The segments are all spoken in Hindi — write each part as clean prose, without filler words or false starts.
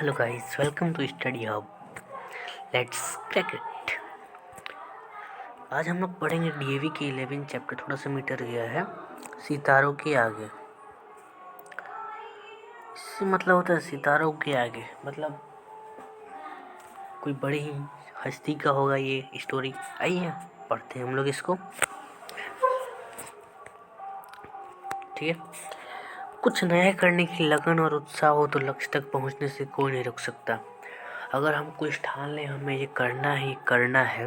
Hello guys, welcome to study hub. Let's crack it. आज हम लोग पढ़ेंगे डीएवी के 11 चैप्टर। थोड़ा सा मीटर गया है सितारों के आगे। इससे मतलब होता है सितारों के आगे, मतलब कोई बड़ी ही हस्ती का होगा ये स्टोरी। आइए पढ़ते हैं हम लोग इसको, ठीक है। कुछ नया करने की लगन और उत्साह हो तो लक्ष्य तक पहुंचने से कोई नहीं रोक सकता। अगर हम कुछ ठान लें हमें ये करना ही करना है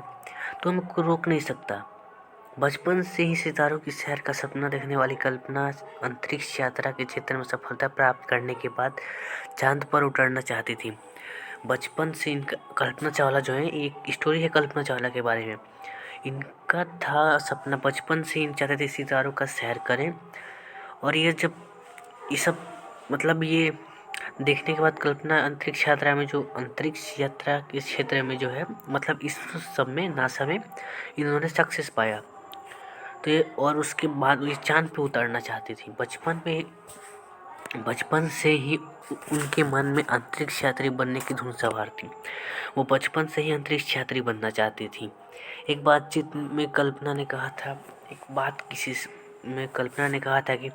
तो हमें कोई रोक नहीं सकता। बचपन से ही सितारों की सैर का सपना देखने वाली कल्पना अंतरिक्ष यात्रा के क्षेत्र में सफलता प्राप्त करने के बाद चांद पर उतरना चाहती थी। बचपन से इनका कल्पना चावला जो है, एक स्टोरी है कल्पना चावला के बारे में। इनका था सपना, बचपन से इन चाहते थे सितारों का सैर करें। और ये जब ये सब मतलब ये देखने के बाद कल्पना अंतरिक्ष यात्रा में, जो अंतरिक्ष यात्रा के क्षेत्र में जो है, मतलब इस सब में नासा में इन्होंने सक्सेस पाया। तो ये और उसके बाद ये चांद पे उतरना चाहती थी। बचपन से ही उनके मन में अंतरिक्ष यात्री बनने की धुन सवार थी। वो बचपन से ही अंतरिक्ष यात्री बनना चाहती थी। एक बातचीत में कल्पना ने कहा था कल्पना ने कहा था कि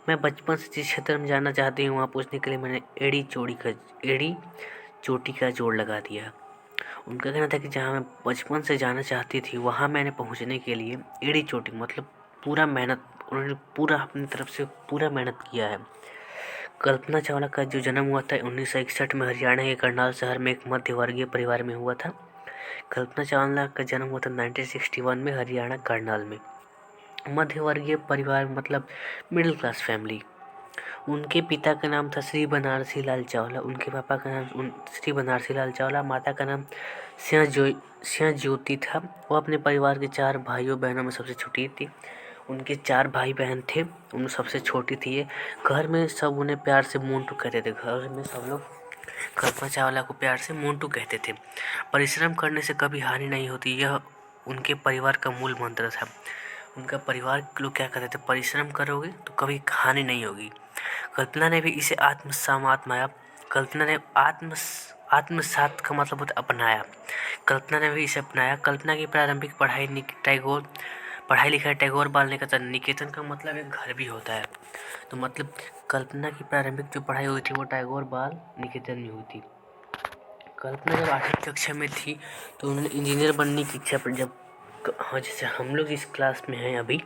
मैं बचपन से जिस क्षेत्र में जाना चाहती हूँ वहाँ पहुँचने के लिए मैंने एड़ी चोटी का जोड़ लगा दिया। उनका कहना था कि जहाँ मैं बचपन से जाना चाहती थी वहाँ मैंने पहुँचने के लिए एड़ी चोटी मतलब उन्होंने पूरा अपनी तरफ से पूरा मेहनत किया है। कल्पना चावला का जो जन्म हुआ था 1961 में हरियाणा के करनाल शहर में एक मध्य वर्गीय परिवार में हुआ था। कल्पना चावला का जन्म हुआ था 1961 में हरियाणा करनाल में। मध्य वर्गीय परिवार मतलब मिडिल क्लास फैमिली। उनके पिता का नाम था श्री बनारसी लाल चावला, उनके पापा का नाम श्री बनारसी लाल चावला, माता का नाम सिंह ज्योति था। वो अपने परिवार के 4 भाइयों बहनों में सबसे छोटी थी। उनके 4 भाई बहन थे, उनमें सबसे छोटी थी ये। घर में सब उन्हें प्यार से मोंटू कहते थे। घर में सब लोग कल्पना चावला को प्यार से मोंटू कहते थे। परिश्रम करने से कभी हानि नहीं होती, यह उनके परिवार का मूल मंत्र था। उनका परिवार के लोग क्या कहते थे, परिश्रम करोगे तो कभी हानि नहीं होगी। कल्पना ने भी इसे आत्मसात कल्पना ने आत्मसात का मतलब होता अपनाया। कल्पना ने भी इसे अपनाया। कल्पना की प्रारंभिक पढ़ाई लिखाई टैगोर बाल निकेतन का मतलब एक घर भी होता है। तो मतलब कल्पना की प्रारंभिक जो पढ़ाई हुई थी वो टैगोर बाल निकेतन में हुई थी। कल्पना जब 8वीं कक्षा में थी तो उन्होंने इंजीनियर बनने की इच्छा पर जैसे हम लोग जिस क्लास में हैं अभी,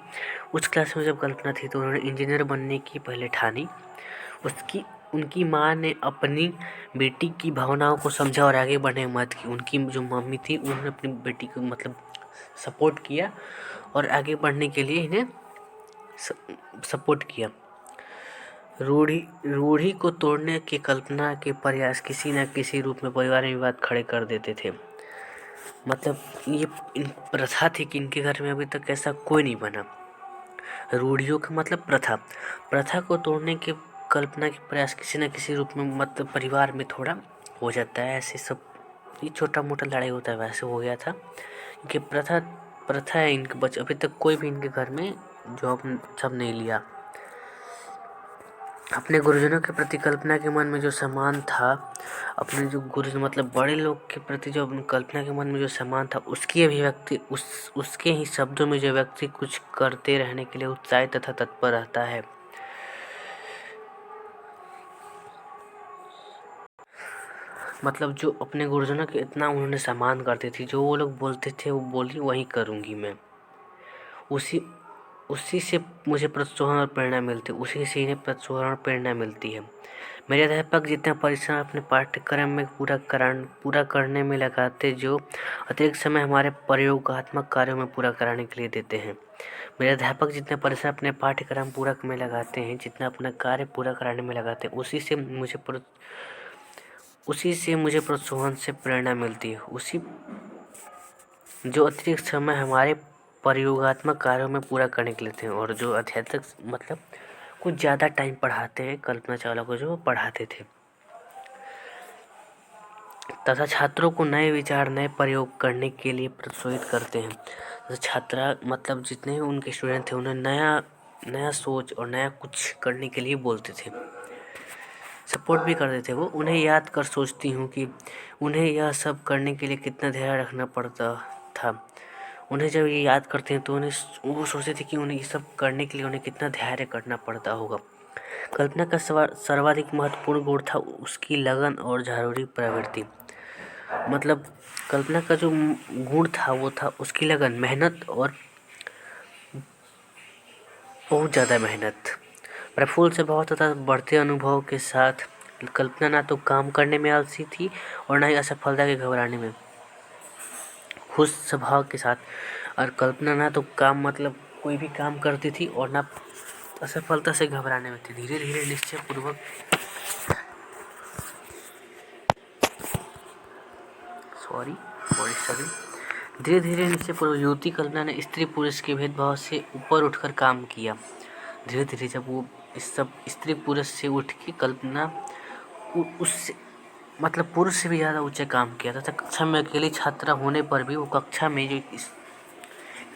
उस क्लास में जब कल्पना थी तो उन्होंने इंजीनियर बनने की पहले ठानी। उनकी माँ ने अपनी बेटी की भावनाओं को समझा और आगे बढ़ने में मदद की। उनकी जो मम्मी थी उन्होंने अपनी बेटी को मतलब सपोर्ट किया और आगे बढ़ने के लिए इन्हें सपोर्ट किया। रूढ़ी को तोड़ने की कल्पना के प्रयास किसी न किसी रूप में परिवार में विवाद खड़े कर देते थे। मतलब ये प्रथा थी कि इनके घर में अभी तक ऐसा कोई नहीं बना। रूढ़ियों का मतलब प्रथा को तोड़ने के कल्पना के प्रयास किसी न किसी रूप में मतलब परिवार में थोड़ा हो जाता है। ऐसे सब ये छोटा मोटा लड़ाई होता है, वैसे हो गया था कि प्रथा है इनके अभी तक कोई भी इनके घर में जॉब सब नहीं लिया। अपने गुरुजनों के प्रति कल्पना के मन में जो सम्मान था, अपने जो गुरुजन मतलब बड़े लोग के प्रति जो कल्पना के मन में जो सम्मान था, उसकी अभिव्यक्ति उसके ही शब्दों में जो व्यक्ति कुछ करते रहने के लिए उत्साहित तथा तत्पर रहता है। मतलब जो अपने गुरुजनों के इतना उन्होंने सम्मान करते थे, जो वो लोग बोलते थे वो बोली वही करूँगी मैं। उसी से मुझे प्रोत्साहन और प्रेरणा मिलती है, उसी से इन्हें प्रोत्साहन और प्रेरणा मिलती है। मेरे अध्यापक जितना परिश्रम अपने पाठ्यक्रम में पूरा करने में लगाते, जो अतिरिक्त समय हमारे प्रयोगात्मक कार्यों में पूरा कराने के लिए देते हैं। मेरे अध्यापक जितना परिश्रम अपने पाठ्यक्रम पूरा में लगाते हैं, जितना अपना कार्य पूरा कराने में लगाते हैं, उसी से मुझे प्रोत्साहन से प्रेरणा मिलती है। जो अतिरिक्त समय हमारे प्रयोगात्मक कार्यों में पूरा करने के लिए थे। और जो अध्यापक मतलब कुछ ज़्यादा टाइम पढ़ाते हैं कल्पना चावला को, जो पढ़ाते थे, तथा छात्रों को नए विचार नए प्रयोग करने के लिए प्रोत्साहित करते हैं। तो छात्रा मतलब जितने भी उनके स्टूडेंट थे उन्हें नया सोच और नया कुछ करने के लिए बोलते थे। सपोर्ट भी करते थे वो। उन्हें याद कर सोचती हूँ कि उन्हें यह सब करने के लिए कितना धैर्य रखना पड़ता था। उन्हें जब ये याद करते हैं तो वो सोचते थे कि उन्हें ये सब करने के लिए उन्हें कितना धैर्य करना पड़ता होगा। कल्पना का सर्वाधिक महत्वपूर्ण गुण था उसकी लगन और जरूरी प्रवृत्ति। मतलब कल्पना का जो गुण था वो था उसकी लगन, मेहनत और बहुत ज़्यादा मेहनत। प्रफुल्ल से बहुत तथा बढ़ते अनुभव के साथ कल्पना ना तो काम करने में आलसी थी और ना ही असफलता के घबराने में। खुश स्वभाव के साथ, और कल्पना ना तो काम मतलब कोई भी काम करती थी और ना असफलता से घबराने में थी। धीरे धीरे निश्चयपूर्वक धीरे धीरे निश्चयपूर्वक युवती कल्पना ने स्त्री पुरुष के भेदभाव से ऊपर उठकर काम किया। धीरे धीरे जब वो इस सब स्त्री पुरुष से उठ के कल्पना उससे मतलब पुरुष से भी ज़्यादा ऊंचे काम किया था। कक्षा में अकेली छात्रा होने पर भी वो कक्षा में जो इस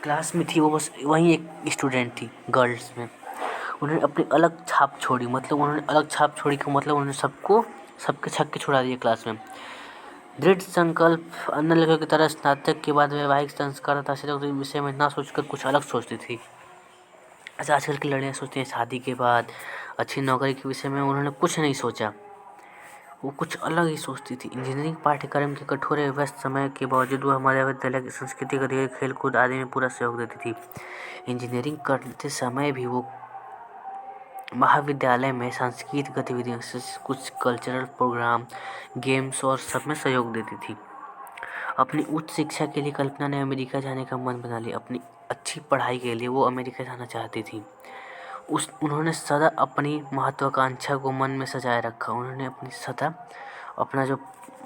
क्लास में थी वो बस वहीं एक स्टूडेंट थी गर्ल्स में। उन्होंने अपनी अलग छाप छोड़ी, मतलब उन्होंने अलग छाप छोड़ी का मतलब उन्होंने सबके छक्के छुड़ा दिए क्लास में। दृढ़ संकल्प, अन्य लेखकों की तरह स्नातक के बाद वैवाहिक संस्कार तथा के विषय में ना सोचकर कुछ अलग सोचती थी। ऐसा आजकल की लड़कियां सोचती हैं शादी के बाद अच्छी नौकरी के विषय में, उन्होंने कुछ नहीं सोचा, वो कुछ अलग ही सोचती थी। इंजीनियरिंग पाठ्यक्रम के कठोर एवं व्यस्त समय के बावजूद वह महाविद्यालय की सांस्कृतिक गतिविधि, खेलकूद आदि में पूरा सहयोग देती थी। इंजीनियरिंग करते समय भी वो महाविद्यालय में सांस्कृतिक गतिविधियों से कुछ कल्चरल प्रोग्राम, गेम्स और सब में सहयोग देती थी। अपनी उच्च शिक्षा के लिए कल्पना ने अमेरिका जाने का मन बना लिया। अपनी अच्छी पढ़ाई के लिए वो अमेरिका जाना चाहती थी। उन्होंने सदा अपनी महत्वाकांक्षा को मन में सजाए रखा। उन्होंने अपनी सदा अपना जो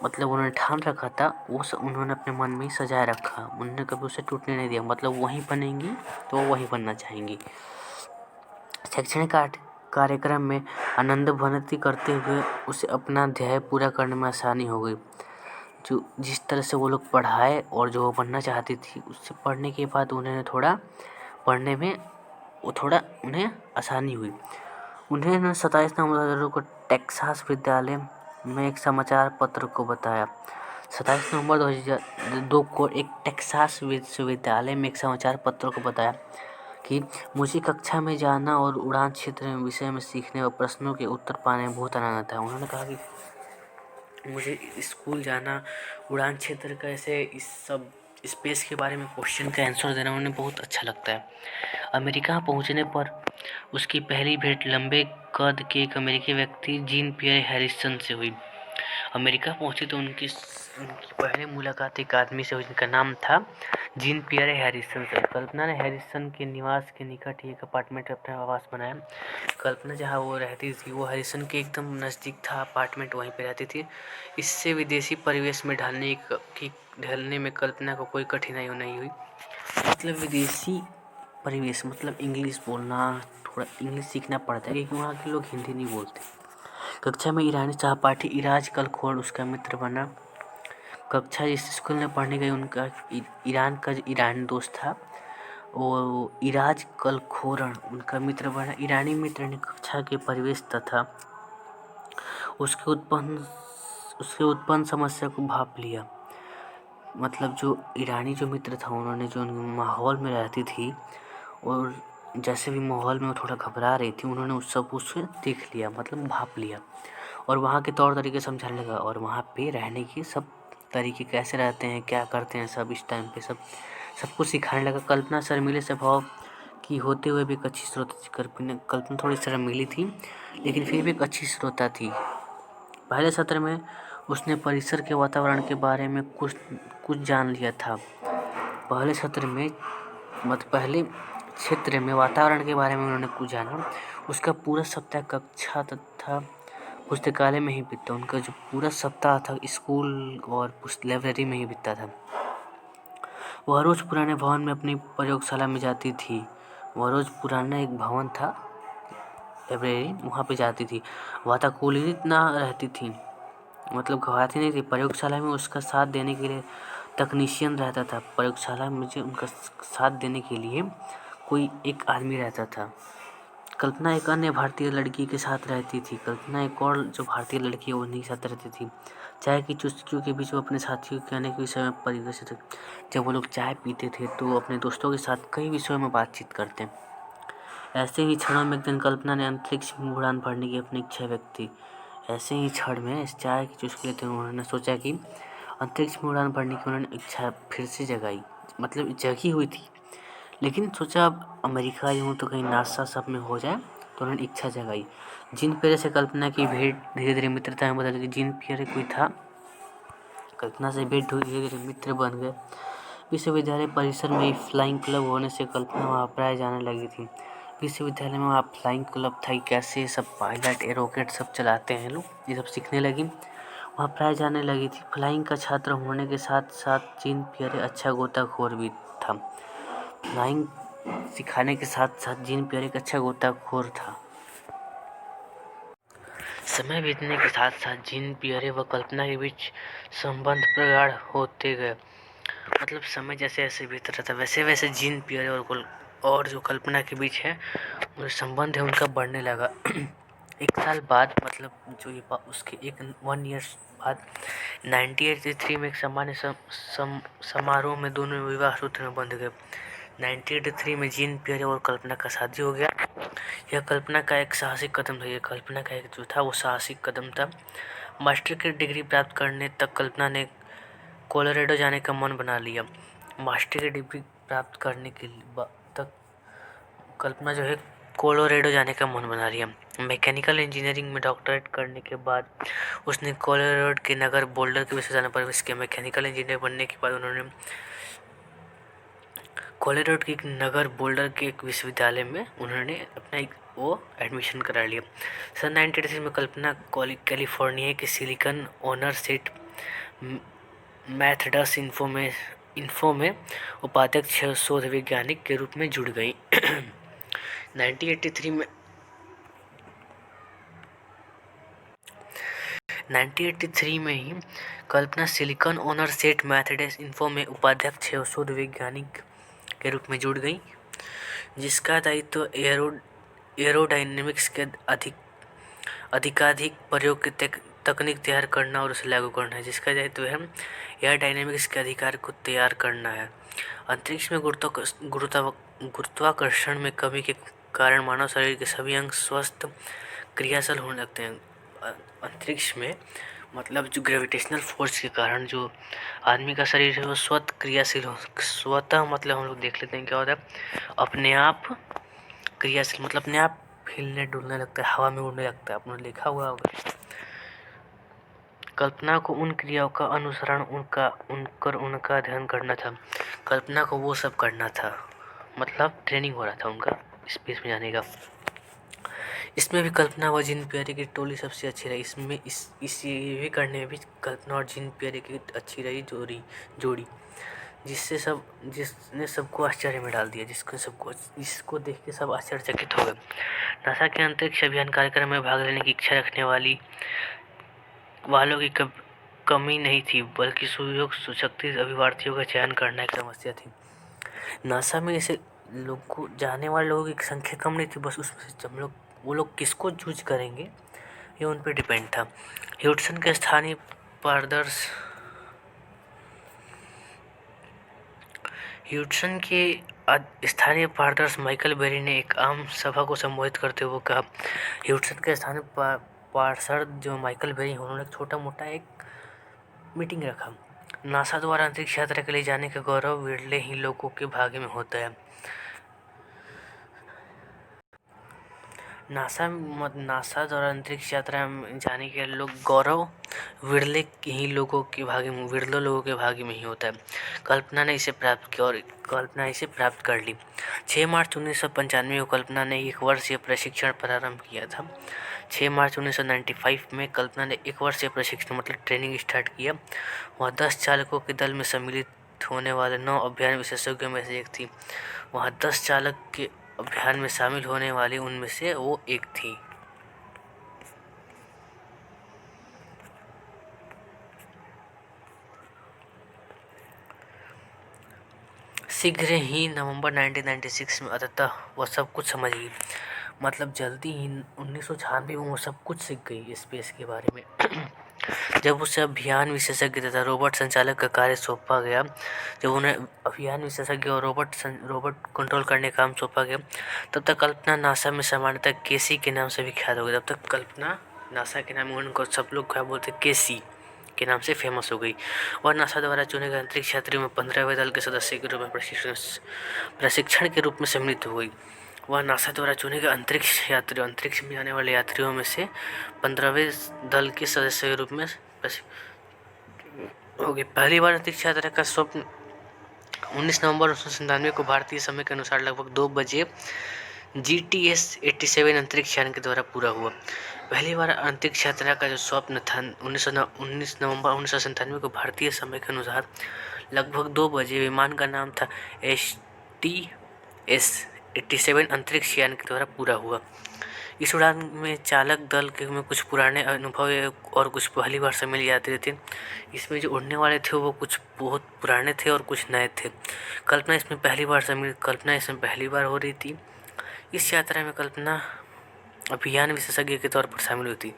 मतलब उन्होंने ठान रखा था वो उन्होंने अपने मन में सजाए रखा। उन्होंने कभी उसे टूटने नहीं दिया। मतलब वहीं बनेंगी तो वो वहीं बनना चाहेंगी। शैक्षणिक कार्यक्रम में आनंद भनती करते हुए उसे अपना ध्येय पूरा करने में आसानी हो गई। जो जिस तरह से वो लोग पढ़ाए और जो वो बनना चाहती थी उससे पढ़ने के बाद उन्हें थोड़ा पढ़ने में उन्हें आसानी हुई। उन्हें 27 नवंबर 2002 को टेक्सास विद्यालय में एक समाचार पत्र को बताया। 27 नवंबर 2002 को एक टेक्सास विश्वविद्यालय में एक समाचार पत्र को बताया कि मुझे कक्षा में जाना और उड़ान क्षेत्र में विषय में सीखने और प्रश्नों के उत्तर पाने में बहुत आनंद आता है। उन्होंने कहा कि मुझे स्कूल जाना, उड़ान क्षेत्र का ऐसे इस सब स्पेस के बारे में क्वेश्चन का आंसर देना उन्हें बहुत अच्छा लगता है। अमेरिका पहुंचने पर उसकी पहली भेंट लंबे कद के एक अमेरिकी व्यक्ति जीन पियर हैरिसन से हुई। अमेरिका पहुंची तो उनकी पहली मुलाकात एक आदमी से हुई जिनका नाम था जीन पियर हैरिसन से। कल्पना ने हैरिसन के निवास के निकट ही एक अपार्टमेंट अपना आवास बनाया। कल्पना जहाँ वो रहती थी वो हैरिसन के एकदम नज़दीक था अपार्टमेंट, वहीं पे रहती थी। इससे विदेशी परिवेश में ढलने में कल्पना को कोई कठिनाई नहीं हुई। मतलब विदेशी परिवेश मतलब इंग्लिश बोलना, थोड़ा इंग्लिश सीखना पड़ता है क्योंकि वहाँ के लोग हिंदी नहीं बोलते। कक्षा में ईरानी सहपाठी इराज कलखोड़ उसका मित्र बना। कक्षा जिस स्कूल में पढ़ने गई उनका ईरान का जो ईरानी दोस्त था वो इराज कलखोरण उनका मित्र बना। ईरानी मित्र ने कक्षा के परिवेश तथा उसके उत्पन्न समस्या को भाप लिया। मतलब जो ईरानी जो मित्र था उन्होंने जो माहौल में रहती थी और जैसे भी माहौल में वो थोड़ा घबरा रही थी उन्होंने उसे देख लिया, मतलब भाप लिया और वहाँ के तौर तरीके समझाने लगा और वहाँ पे रहने की सब तरीके कैसे रहते हैं, क्या करते हैं, सब इस टाइम पे सब कुछ सिखाने लगा। कल्पना शर्मीले स्वभाव की होते हुए भी एक अच्छी श्रोता थी। कल्पना थोड़ी शर्मीली थी लेकिन फिर भी एक अच्छी श्रोता थी। पहले सत्र में उसने परिसर के वातावरण के बारे में कुछ जान लिया था। पहले क्षेत्र में वातावरण के बारे में उन्होंने कुछ जाना। उसका पूरा सप्ताह कक्षा तथा पुस्तकालय में ही बीतता। उनका जो पूरा सप्ताह था स्कूल और लाइब्रेरी में ही बीतता था। वह रोज़ पुराने भवन में अपनी प्रयोगशाला में जाती थी। वह रोज़ पुराना एक भवन था लाइब्रेरी, वहाँ पे जाती थी। वातानुकूलित ना रहती थी, मतलब घबराती नहीं थी। प्रयोगशाला में उसका साथ देने के लिए तकनीशियन रहता था। प्रयोगशाला में मुझे उनका साथ देने के लिए कोई एक आदमी रहता था। कल्पना एक अन्य भारतीय लड़की के साथ रहती थी। कल्पना एक और जो भारतीय लड़की है उन्हीं के साथ रहती थी। चाय की चुस्कियों के बीच वो अपने साथियों के कहने के विषय में परिदृश्य थे। जब वो लोग चाय पीते थे तो अपने दोस्तों के साथ कई विषयों में बातचीत करते। ऐसे ही क्षणों में एक दिन कल्पना ने अंतरिक्ष में उड़ान भरने की अपनी इच्छा व्यक्त की। ऐसे ही क्षण में इस चाय की चुस्की लेते हुए उन्होंने सोचा कि अंतरिक्ष में उड़ान भरने की उन्होंने इच्छा फिर से जगाई, मतलब जगी हुई थी, लेकिन सोचा अब अमेरिका यूँ तो कहीं नासा सब में हो जाए, तो उन्होंने इच्छा जगाई। जीन पियरे से कल्पना की भेंट धीरे धीरे मित्रता में बदल गई। जीन पियरे कोई था, कल्पना से भेंट हुई, धीरे धीरे मित्र बन गए। विश्वविद्यालय परिसर में ही फ्लाइंग क्लब होने से कल्पना वहाँ प्राय जाने लगी थी। विश्वविद्यालय में वहाँ फ्लाइंग क्लब था, कैसे सब पायलट रॉकेट सब चलाते हैं लोग, ये सब सीखने लगी, वहाँ प्राय जाने लगी थी। फ्लाइंग का छात्र होने के साथ साथ जीन पियरे अच्छा गोताखोर भी था। फ्लाइंग सिखाने के साथ साथ जीन पियरे एक अच्छा गोताखोर था। समय बीतने के साथ साथ जीन पियरे व कल्पना के बीच संबंध प्रगाढ़ होते गए। मतलब समय जैसे जैसे बीत रहा था वैसे वैसे जीन पियरे और जो कल्पना के बीच है जो संबंध है उनका बढ़ने लगा। एक साल बाद, मतलब जो ये उसके 1 ईयर्स बाद 1983 में एक सामान्य समारोह में दोनों विवाह सूत्र में बंध गए। 1983 में जीन पियरे और कल्पना का शादी हो गया। यह कल्पना का एक साहसिक कदम था। यह कल्पना का एक जो था वो साहसिक कदम था। मास्टर की डिग्री प्राप्त करने तक कल्पना ने कोलोराडो जाने का मन बना लिया। मास्टर की डिग्री प्राप्त करने के तक कल्पना जो है कोलोराडो जाने का मन बना लिया। मैकेनिकल इंजीनियरिंग में डॉक्टरेट करने के बाद उसने कोलोराडो के नगर बोल्डर के विश्वविद्यालय में प्रवेश किया। मैकेनिकल इंजीनियर बनने के बाद उन्होंने कोलोराडो के नगर बोल्डर के एक विश्वविद्यालय में उन्होंने अपना एक वो एडमिशन करा लिया। सन 1986 में कल्पना कैलिफोर्निया के सिलिकॉन ओनर सेट मेथडस इन्फो में उपाध्यक्ष शोध वैज्ञानिक के रूप में जुड़ गई। 1983 में ही कल्पना सिलिकॉन ओनर सेट मेथडस इन्फो में उपाध्यक्ष शोध वैज्ञानिक के रूप में जुड़ गई, जिसका दायित्व एरोडायनेमिक्स के अधिकाधिक प्रयोग की तकनीक तैयार करना और उसे लागू करना है। जिसका दायित्व है एरोडायनेमिक्स के अधिकार को तैयार करना है। अंतरिक्ष में गुरुत्वाकर्षण में कमी के कारण मानव शरीर के सभी अंग स्वस्थ क्रियाशील होने लगते हैं। अंतरिक्ष में मतलब जो ग्रेविटेशनल फोर्स के कारण जो आदमी का शरीर है वो स्वतः क्रियाशील हो, स्वतः मतलब हम लोग देख लेते हैं क्या होता है, अपने आप क्रियाशील मतलब अपने आप हिलने डुलने लगता है, हवा में उड़ने लगता है, आपने देखा हुआ होगा। कल्पना को उन क्रियाओं का अनुसरण उनका अध्ययन करना था। कल्पना को वो सब करना था, मतलब ट्रेनिंग हो रहा था उनका स्पेस में जाने का। इसमें भी कल्पना व जीन पियरे की टोली सबसे अच्छी रही। इसमें ये भी करने में भी कल्पना और जीन पियरे की अच्छी रही जोड़ी, जिसने सबको आश्चर्य में डाल दिया, जिसको देख के सब आश्चर्यचकित हो गए। नासा के अंतरिक्ष अभियान कार्यक्रम में भाग लेने की इच्छा रखने वालों की कमी नहीं थी, बल्कि सुयोग सुशक्ति अभिवार्थियों का चयन करना एक समस्या थी। नासा में ऐसे लोगों जाने वाले लोगों की संख्या कम नहीं थी, बस उसमें से वो लोग किसको चूज करेंगे ये उन पर डिपेंड था। ह्यूडसन के स्थानीय पारदर्श माइकल बेरी ने एक आम सभा को संबोधित करते हुए कहा। ह्यूडसन के स्थानीय पार्षद जो माइकल बेरी उन्होंने छोटा मोटा एक मीटिंग रखा। नासा द्वारा अंतरिक्ष यात्रा के लिए जाने का गौरव विरले ही लोगों के भाग्य में होता है। नासा द्वारा अंतरिक्ष यात्रा में जाने के गौरव विरले लोगों के भाग्य में ही होता है। कल्पना ने इसे प्राप्त किया और कल्पना इसे प्राप्त कर ली। 6 मार्च 1995 को कल्पना ने 1 वर्षीय प्रशिक्षण प्रारंभ किया था। 6 मार्च 1995 में कल्पना ने 1 वर्षीय प्रशिक्षण मतलब ट्रेनिंग स्टार्ट किया। वह 10 चालकों के दल में सम्मिलित होने वाले 9 अभियान विशेषज्ञों में से एक थी। वह 10 चालक के अभियान में शामिल होने वाली उनमें से वो एक थी। शीघ्र ही नवंबर 1996 में अंततः वह सब कुछ समझ गई। मतलब जल्दी ही 1996 में वो सब कुछ सीख गई स्पेस के बारे में। जब उसे अभियान विशेषज्ञ तथा रोबोट संचालक का कार्य सौंपा गया, जब उन्हें अभियान विशेषज्ञ और रोबोट कंट्रोल करने का काम सौंपा गया, तब तक कल्पना नासा में सामान्यतः केसी के नाम से विख्यात हो गई। तब तक कल्पना नासा के नाम उनको सब लोग क्या बोलते, केसी के नाम से फेमस हो गई। और नासा द्वारा चुने गए अंतरिक्ष यात्रियों में 15वें दल के सदस्य के रूप में प्रशिक्षण के रूप में सम्मिलित हो गई। वह नासा द्वारा चुने गए अंतरिक्ष में जाने वाले यात्रियों में से 15वें दल के सदस्य के रूप में हो गई। पहली बार अंतरिक्ष यात्रा का स्वप्न 19 नवंबर 1997 को भारतीय समय के अनुसार लगभग 2 बजे GTS-87 अंतरिक्ष यान के द्वारा पूरा हुआ। पहली बार अंतरिक्ष यात्रा का जो स्वप्न था 19 नवंबर 1997 को भारतीय समय के अनुसार लगभग 2 बजे विमान का नाम था STS-87 अंतरिक्ष यान के द्वारा पूरा हुआ। इस उड़ान में चालक दल के में कुछ पुराने अनुभव और कुछ पहली बार शामिल यात्री थे। इसमें जो उड़ने वाले थे वो कुछ बहुत पुराने थे और कुछ नए थे। कल्पना इसमें पहली बार हो रही थी। इस यात्रा में कल्पना अभियान विशेषज्ञ के तौर पर शामिल हुई थी।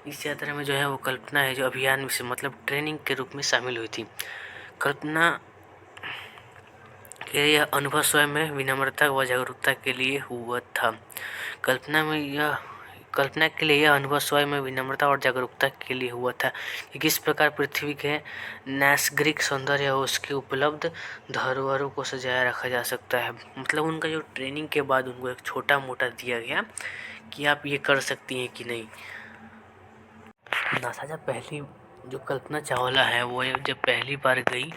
इस यात्रा में जो है वो कल्पना है जो अभियान विशेष मतलब ट्रेनिंग के रूप में शामिल हुई थी। कल्पना के यह अनुभव स्वयं में विनम्रता व जागरूकता के लिए हुआ था। कल्पना के लिए यह अनुभव स्वयं में विनम्रता और जागरूकता के लिए हुआ था कि किस प्रकार पृथ्वी के नैसर्गिक सौंदर्य और उसके उपलब्ध धरोहरों को सजाया रखा जा सकता है। मतलब उनका जो ट्रेनिंग के बाद उनको एक छोटा मोटा दिया गया कि आप ये कर सकती हैं कि नहीं। नासा जो कल्पना चावला है वो जब पहली बार गई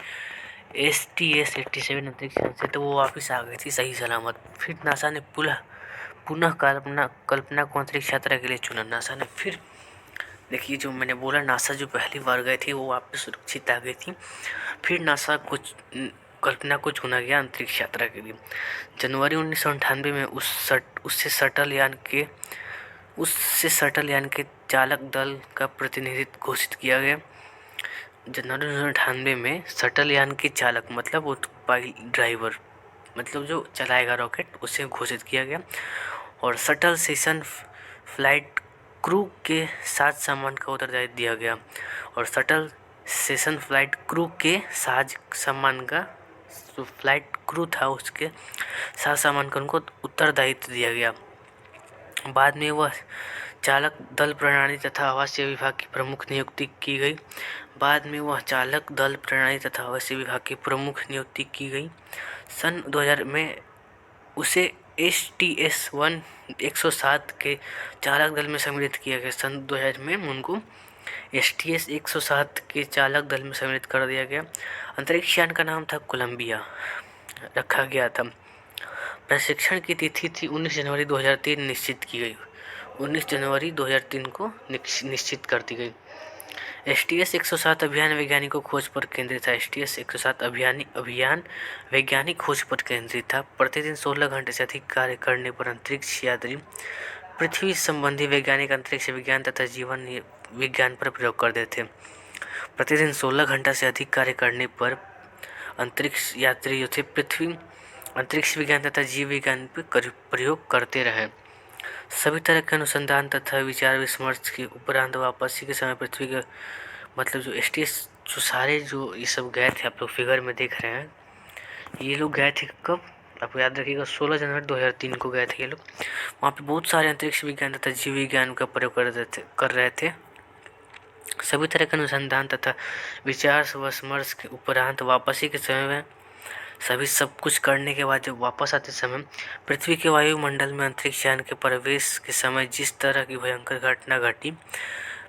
STS-87 अंतरिक्ष यान से तो वो वापस आ गई थी सही सलामत। फिर नासा ने पुनः कल्पना को अंतरिक्ष यात्रा के लिए चुना। नासा ने फिर देखिए जो मैंने बोला नासा जो पहली बार गई थी वो वापस सुरक्षित आ गई थी। फिर कल्पना को चुना गया अंतरिक्ष यात्रा के लिए। जनवरी 1998 में उससे शटल यान के चालक दल का प्रतिनिधित्व घोषित किया गया। जनवरी 1998 में शटल यान के चालक मतलब वो ड्राइवर मतलब जो चलाएगा रॉकेट उसे घोषित किया गया। और शटल सेशन फ्लाइट क्रू के साथ सामान का उत्तरदायित्व दिया गया। और शटल सेशन फ्लाइट क्रू के साथ सामान का जो फ्लाइट क्रू था उसके साथ सामान का उनको उत्तरदायित्व दिया गया। बाद में वह चालक दल प्रणाली तथा आवासीय विभाग की प्रमुख नियुक्ति की गई। सन 2000 में उसे STS-107 के चालक दल में सम्मिलित किया गया। सन 2000 में उनको STS-107 के चालक दल में सम्मिलित कर दिया गया। अंतरिक्ष यान का नाम था कोलंबिया रखा गया था। प्रशिक्षण की तिथि थी 19 जनवरी 2003 निश्चित की गई। 19 जनवरी 2003 को निश्चित कर दी गई। STS-107 अभियान वैज्ञानिकों खोज पर केंद्रित था। STS-107 अभियान वैज्ञानिक खोज पर केंद्रित था। प्रतिदिन 16 घंटे से अधिक कार्य करने पर अंतरिक्ष यात्री पृथ्वी संबंधी वैज्ञानिक अंतरिक्ष विज्ञान तथा जीवन विज्ञान पर प्रयोग करते थे। प्रतिदिन 16 घंटा से अधिक कार्य करने पर अंतरिक्ष यात्री जो थे पृथ्वी अंतरिक्ष विज्ञान तथा जीव विज्ञान पर प्रयोग करते रहे। सभी तरह के अनुसंधान तथा विचार विमर्श के उपरांत वापसी के समय पृथ्वी के मतलब जो STS जो सारे जो ये सब गए थे आप लोग फिगर में देख रहे हैं। ये लोग गए थे कब आपको याद रखिएगा 16 जनवरी 2003 को गए थे ये लोग। वहाँ पे बहुत सारे अंतरिक्ष विज्ञान तथा जीव विज्ञान का प्रयोग कर रहे थे। सभी तरह के अनुसंधान तथा विचार विमर्श के उपरांत वापसी के समय में सभी सब कुछ करने के बाद जब वापस आते समय पृथ्वी के वायुमंडल में अंतरिक्ष यान के प्रवेश के समय जिस तरह की भयंकर घटना घटी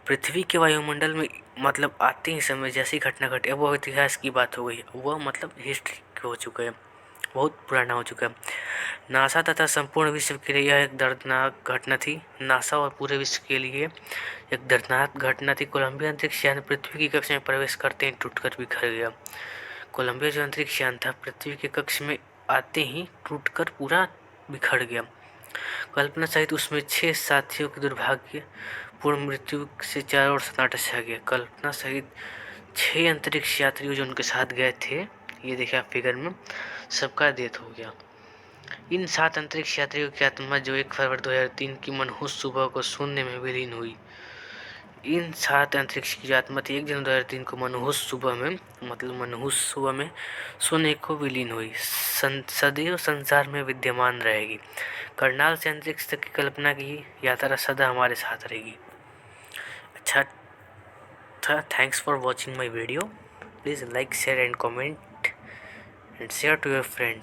पृथ्वी के वायुमंडल में मतलब आते ही समय जैसी घटना घटी अब वह इतिहास की बात हो गई। वह मतलब हिस्ट्री हो चुका है, बहुत पुराना हो चुका है। नासा तथा संपूर्ण विश्व के लिए यह एक दर्दनाक घटना थी। नासा और पूरे विश्व के लिए एक दर्दनाक घटना थी। कोलंबिया अंतरिक्ष यान पृथ्वी की कक्षा में प्रवेश करते ही टूटकर बिखर गया। कोलंबिया जो अंतरिक्ष यान था पृथ्वी के कक्ष में आते ही टूटकर पूरा बिखर गया। कल्पना सहित उसमें 6 साथियों की दुर्भाग्यपूर्ण मृत्यु से चारों ओर सन्नाटा छा गया। कल्पना सहित 6 अंतरिक्ष यात्री जो उनके साथ गए थे ये देखिए आप फिगर में सबका डेथ हो गया। इन 7 अंतरिक्ष यात्रियों की आत्मा जो 1 फरवरी 2003 की मनहूस सुबह को शून्य में विलीन हुई। इन 7 अंतरिक्ष की आत्मा 1 जनवरी 2003 को मनहूस सुबह में शून्य को विलीन हुई, सदैव संसार में विद्यमान रहेगी। करनाल से अंतरिक्ष तक की कल्पना की यात्रा सदा हमारे साथ रहेगी। अच्छा था। Thanks for watching my video. Please like, share and comment and share to your friend.